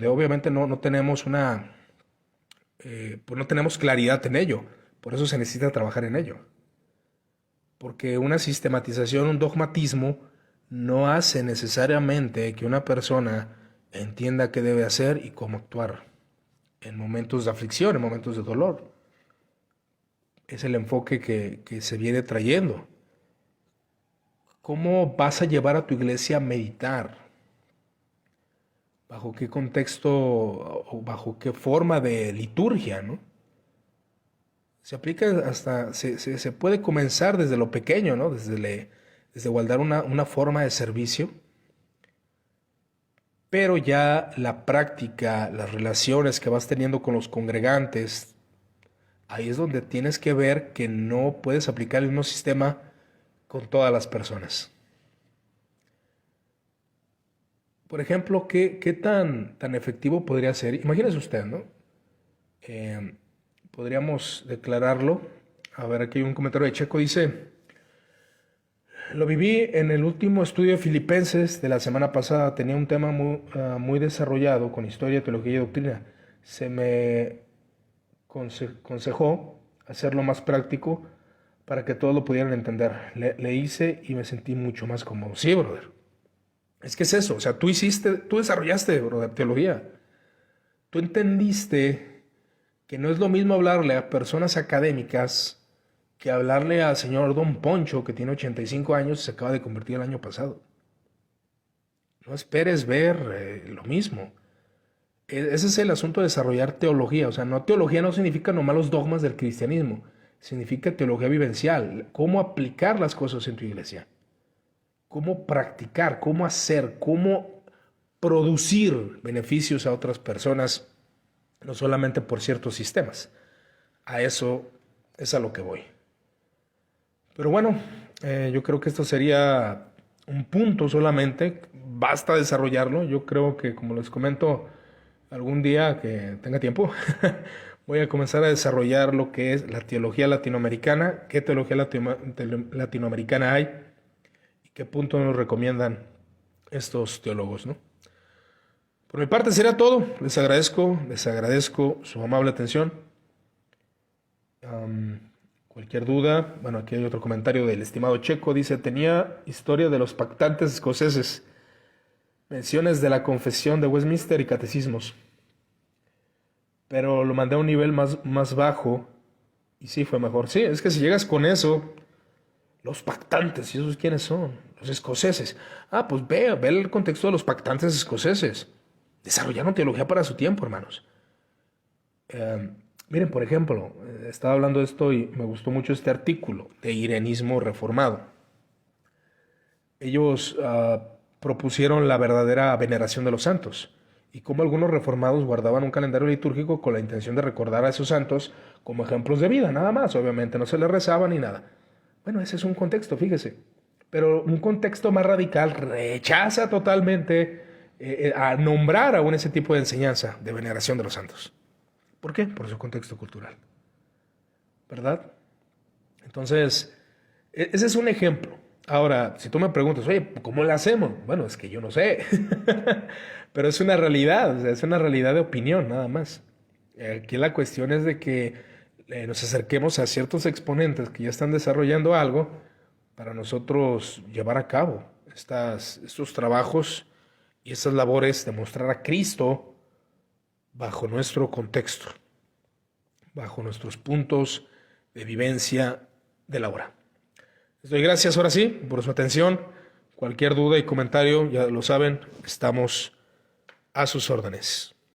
obviamente no tenemos pues no tenemos claridad en ello. Por eso se necesita trabajar en ello. Porque una sistematización, un dogmatismo, no hace necesariamente que una persona entienda qué debe hacer y cómo actuar en momentos de aflicción, en momentos de dolor. Es el enfoque que se viene trayendo. ¿Cómo vas a llevar a tu iglesia a meditar? ¿Bajo qué contexto o bajo qué forma de liturgia, ¿no? Se aplica hasta, se puede comenzar desde lo pequeño, ¿no? Desde guardar una forma de servicio, pero ya la práctica, las relaciones que vas teniendo con los congregantes, ahí es donde tienes que ver que no puedes aplicar el mismo sistema con todas las personas. Por ejemplo, ¿qué tan efectivo podría ser? Imagínese usted, ¿no? Eh, Podríamos declararlo. A ver, aquí hay un comentario de Checo, dice, lo viví en el último estudio de Filipenses de la semana pasada, tenía un tema muy desarrollado con historia, teología y doctrina. Se me aconsejó hacerlo más práctico para que todos lo pudieran entender. Le hice y me sentí mucho más cómodo. Sí, brother. Es que es eso, o sea, tú desarrollaste, brother, teología. Tú entendiste que no es lo mismo hablarle a personas académicas que hablarle al señor Don Poncho, que tiene 85 años y se acaba de convertir el año pasado. No esperes ver lo mismo. Ese es el asunto de desarrollar teología. O sea, no teología no significa nomás los dogmas del cristianismo. Significa teología vivencial. Cómo aplicar las cosas en tu iglesia. Cómo practicar, cómo hacer, cómo producir beneficios a otras personas, no solamente por ciertos sistemas. A eso es a lo que voy. Pero bueno, yo creo que esto sería un punto solamente. Basta desarrollarlo. Yo creo que, como les comento, algún día que tenga tiempo, voy a comenzar a desarrollar lo que es la teología latinoamericana, qué teología latinoamericana hay y qué punto nos recomiendan estos teólogos, ¿no? Por mi parte sería todo. Les agradezco su amable atención. Cualquier duda, bueno, aquí hay otro comentario del estimado Checo, dice, tenía historia de los pactantes escoceses, menciones de la confesión de Westminster y catecismos, pero lo mandé a un nivel más bajo y sí fue mejor. Sí, es que si llegas con eso, los pactantes, ¿y esos quiénes son? Los escoceses. Ah, pues ve el contexto de los pactantes escoceses. Desarrollaron teología para su tiempo, hermanos. Miren, por ejemplo, estaba hablando de esto y me gustó mucho este artículo de Irenismo Reformado. Ellos propusieron la verdadera veneración de los santos y cómo algunos reformados guardaban un calendario litúrgico con la intención de recordar a esos santos como ejemplos de vida, nada más. Obviamente no se les rezaba ni nada. Bueno, ese es un contexto, fíjese. Pero un contexto más radical rechaza totalmente a nombrar aún ese tipo de enseñanza de veneración de los santos. ¿Por qué? Por su contexto cultural. ¿Verdad? Entonces, ese es un ejemplo. Ahora, si tú me preguntas, oye, ¿cómo lo hacemos? Bueno, es que yo no sé. Pero es una realidad, o sea, es una realidad de opinión, nada más. Aquí la cuestión es de que nos acerquemos a ciertos exponentes que ya están desarrollando algo para nosotros llevar a cabo estos trabajos y estas labores de mostrar a Cristo bajo nuestro contexto, bajo nuestros puntos de vivencia de la hora. Les doy gracias ahora sí por su atención. Cualquier duda y comentario, ya lo saben, estamos a sus órdenes.